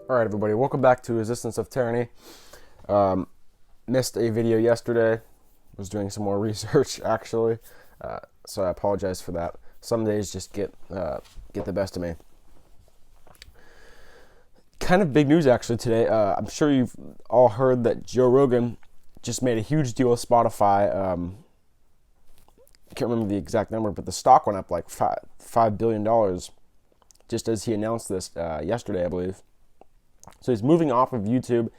Alright everybody, welcome back to Resistance of Tyranny. Missed a video yesterday. Was doing some more research actually, so I apologize for that. Some days just get the best of me. Kind of big news actually today. I'm sure you've all heard that Joe Rogan just made a huge deal with Spotify. Can't remember the exact number, but the stock went up like $5 billion just as he announced this yesterday, I believe. So he's moving off of YouTube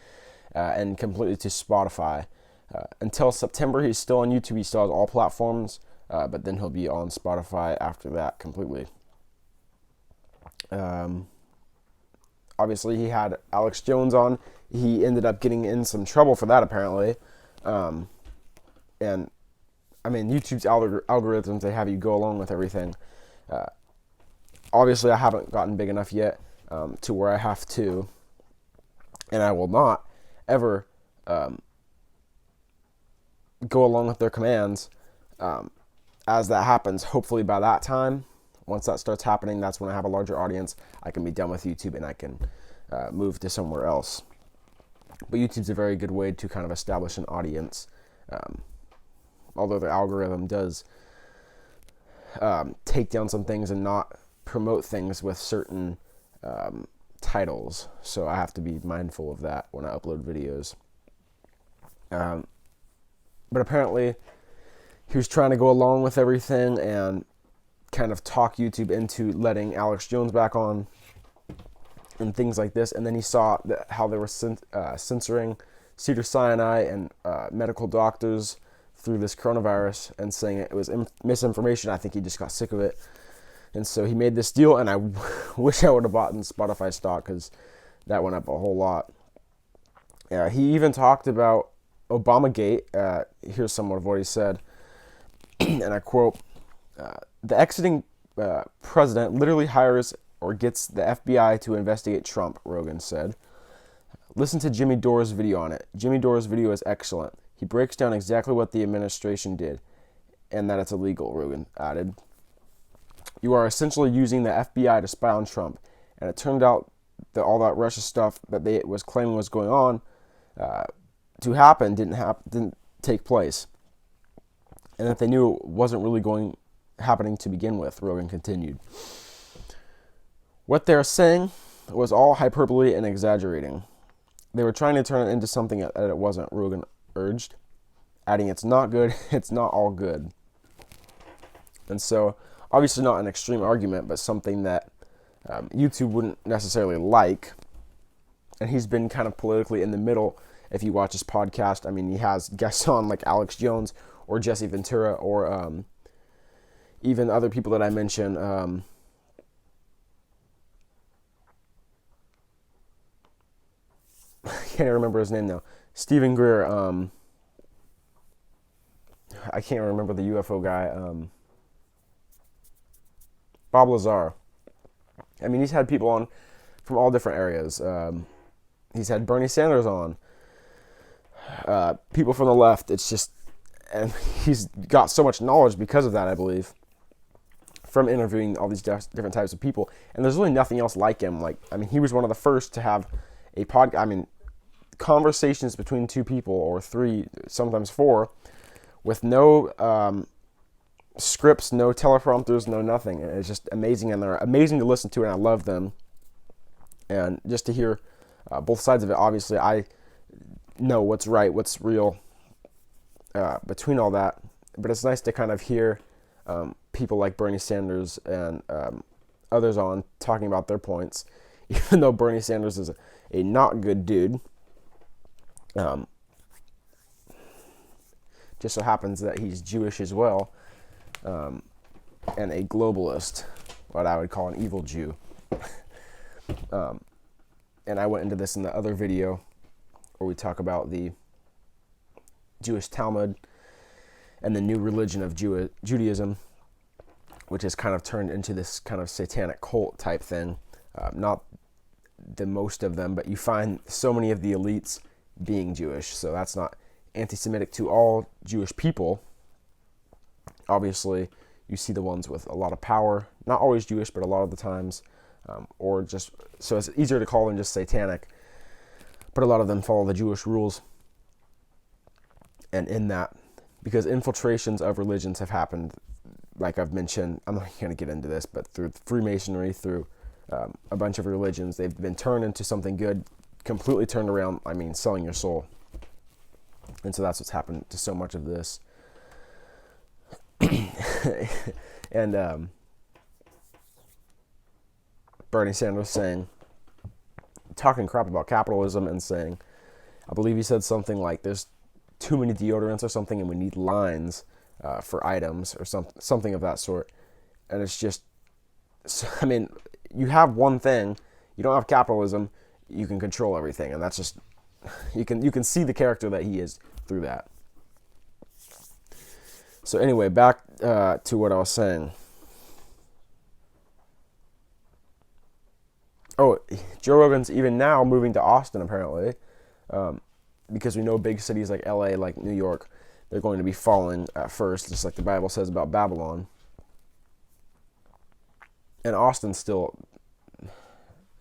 and completely to Spotify. Until September, he's still on YouTube. He still has all platforms, but then he'll be on Spotify after that completely. Obviously, he had Alex Jones on. He ended up getting in some trouble for that, apparently. And, I mean, YouTube's algorithms, they have you go along with everything. Obviously, I haven't gotten big enough yet to where I have to, and I will not ever go along with their commands. As that happens, hopefully by that time, once that starts happening, that's when I have a larger audience. I can be done with YouTube and I can move to somewhere else. But YouTube's a very good way to kind of establish an audience. Although the algorithm does take down some things and not promote things with certain titles, so I have to be mindful of that when I upload videos. But apparently he was trying to go along with everything and kind of talk YouTube into letting Alex Jones back on and things like this, and then he saw how they were censoring Cedars-Sinai and medical doctors through this coronavirus and saying it was misinformation. I think he just got sick of it. And so he made this deal, and I wish I would have bought in Spotify stock because that went up a whole lot. He even talked about Obamagate. Here's some of what he said, and I quote, "The exiting president literally hires or gets the FBI to investigate Trump," Rogan said. "Listen to Jimmy Dore's video on it. Jimmy Dore's video is excellent. He breaks down exactly what the administration did and that it's illegal," Rogan added. "You are essentially using the FBI to spy on Trump, and it turned out that all that Russia stuff that they was claiming was going on to happen didn't take place, and that they knew it wasn't really happening to begin with," Rogan continued. "What they're saying was all hyperbole and exaggerating. They were trying to turn it into something that it wasn't," Rogan urged, adding, "It's not good, it's not all good." And so, obviously not an extreme argument, but something that YouTube wouldn't necessarily like. And he's been kind of politically in the middle. If you watch his podcast, I mean, he has guests on like Alex Jones or Jesse Ventura or even other people that I mentioned. I can't remember his name now. Stephen Greer. I can't remember the UFO guy. Bob Lazar. I mean, he's had people on from all different areas. He's had Bernie Sanders on. People from the left. It's just, and he's got so much knowledge because of that, I believe, from interviewing all these different types of people. And there's really nothing else like him. Like, I mean, he was one of the first to have a conversations between two people or three, sometimes four, with no scripts, no teleprompters, no nothing. And it's just amazing, and they're amazing to listen to, and I love them. And just to hear both sides of it, obviously I know what's right, what's real between all that, but it's nice to kind of hear people like Bernie Sanders and others on talking about their points, even though Bernie Sanders is a not good dude. Just so happens that he's Jewish as well, and a globalist, what I would call an evil Jew. And I went into this in the other video where we talk about the Jewish Talmud and the new religion of Judaism, which has kind of turned into this kind of satanic cult type thing. Not the most of them, but you find so many of the elites being Jewish, so that's not anti-Semitic to all Jewish people. Obviously, you see the ones with a lot of power, not always Jewish, but a lot of the times, or just, so it's easier to call them just satanic, but a lot of them follow the Jewish rules. And in that, because infiltrations of religions have happened, like I've mentioned, I'm not going to get into this, but through Freemasonry, through a bunch of religions, they've been turned into something good, completely turned around, selling your soul. And so that's what's happened to so much of this. And Bernie Sanders talking crap about capitalism and saying, I believe he said something like there's too many deodorants or something and we need lines for items or something of that sort. And it's just, you have one thing, you don't have capitalism, you can control everything, and that's just, you can see the character that he is through that. So anyway, back to what I was saying. Oh, Joe Rogan's even now moving to Austin, apparently, because we know big cities like LA, like New York, they're going to be falling at first, just like the Bible says about Babylon. And Austin's still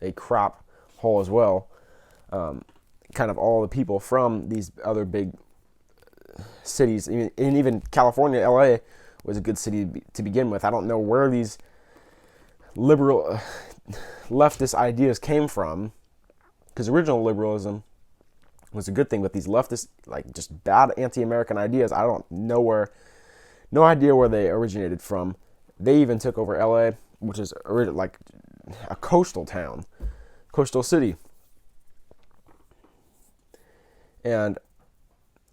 a crap hole as well. Kind of all the people from these other big cities, and even California, LA was a good city to begin with. I don't know where these liberal leftist ideas came from, because original liberalism was a good thing, but these leftist, like, just bad anti-American ideas, I don't know no idea where they originated from. They even took over LA, which is like a coastal town, coastal city. And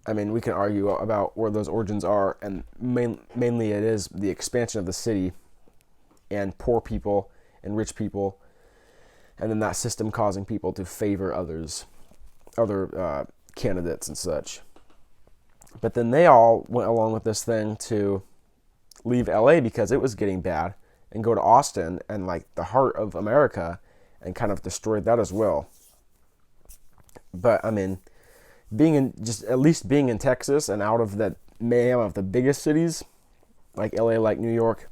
we can argue about where those origins are, and mainly it is the expansion of the city and poor people and rich people, and then that system causing people to favor other candidates and such. But then they all went along with this thing to leave LA because it was getting bad and go to Austin and, like, the heart of America, and kind of destroyed that as well. But being in Texas and out of that mayhem of the biggest cities like LA, like New York,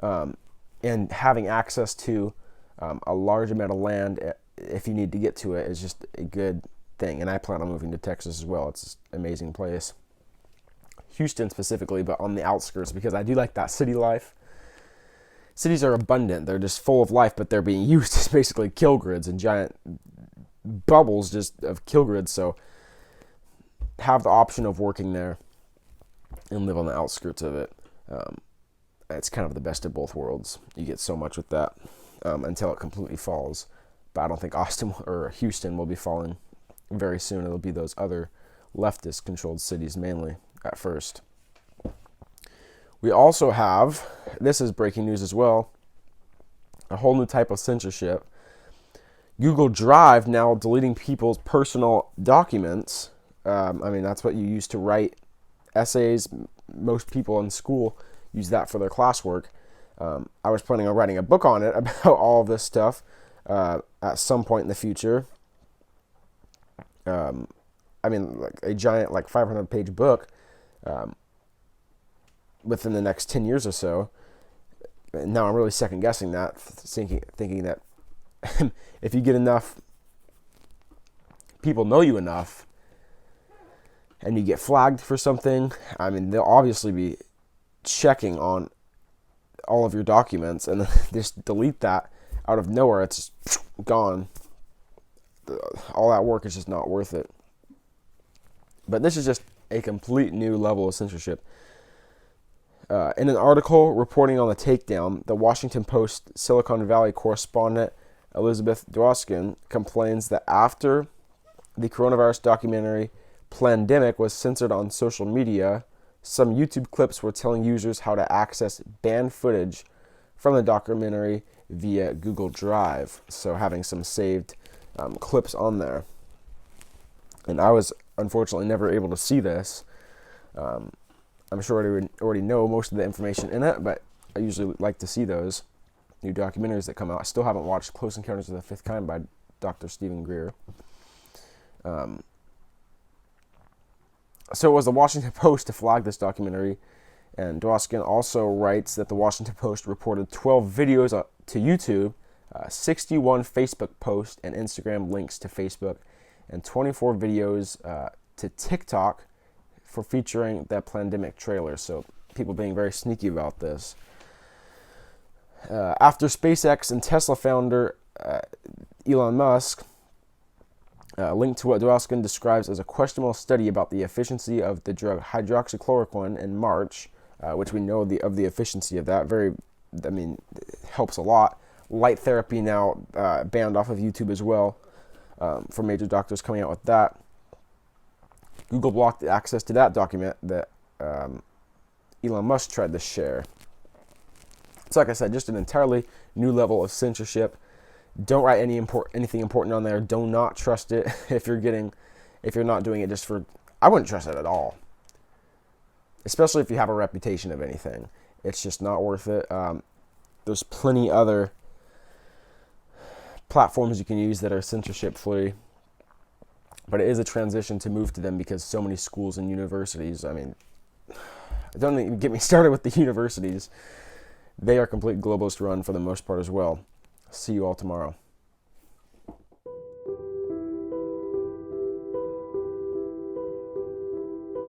and having access to a large amount of land if you need to get to it is just a good thing. And I plan on moving to Texas as well. It's an amazing place. Houston specifically, but on the outskirts, because I do like that city life. Cities are abundant. They're just full of life, but they're being used as basically kill grids and giant bubbles just of kill grids. So have the option of working there and live on the outskirts of it. It's kind of the best of both worlds. You get so much with that until it completely falls. But I don't think Austin or Houston will be falling very soon. It'll be those other leftist-controlled cities mainly at first. We also have, this is breaking news as well, a whole new type of censorship. Google Drive now deleting people's personal documents. That's what you use to write essays. Most people in school use that for their classwork. I was planning on writing a book on it about all of this stuff at some point in the future. Like a giant, 500-page book within the next 10 years or so. And now I'm really second-guessing that, thinking that if you get enough people know you enough and you get flagged for something, they'll obviously be checking on all of your documents, and then just delete that out of nowhere. It's gone. All that work is just not worth it. But this is just a complete new level of censorship. In an article reporting on the takedown, the Washington Post Silicon Valley correspondent Elizabeth Dwoskin complains that after the coronavirus documentary Plandemic was censored on social media, some YouTube clips were telling users how to access banned footage from the documentary via Google Drive. So having some saved clips on there. And I was unfortunately never able to see this. I'm sure I already know most of the information in it, but I usually like to see those new documentaries that come out. I still haven't watched Close Encounters of the Fifth Kind by Dr. Stephen Greer. So it was the Washington Post to flag this documentary, and Dwoskin also writes that the Washington Post reported 12 videos to YouTube 61 Facebook posts and Instagram links to Facebook, and 24 videos to TikTok for featuring that pandemic trailer. So people being very sneaky about this. After SpaceX and Tesla founder Elon Musk linked to what Dwoskin describes as a questionable study about the efficiency of the drug hydroxychloroquine in March, which we know of the efficiency of that. Helps a lot. Light therapy now banned off of YouTube as well, for major doctors coming out with that. Google blocked access to that document that Elon Musk tried to share. So like I said, just an entirely new level of censorship. Don't write anything important on there. Do not trust it if you're not doing it just for. I wouldn't trust it at all, especially if you have a reputation of anything. It's just not worth it. There's plenty other platforms you can use that are censorship free, but it is a transition to move to them because so many schools and universities. Don't even get me started with the universities. They are complete globalist run for the most part as well. See you all tomorrow.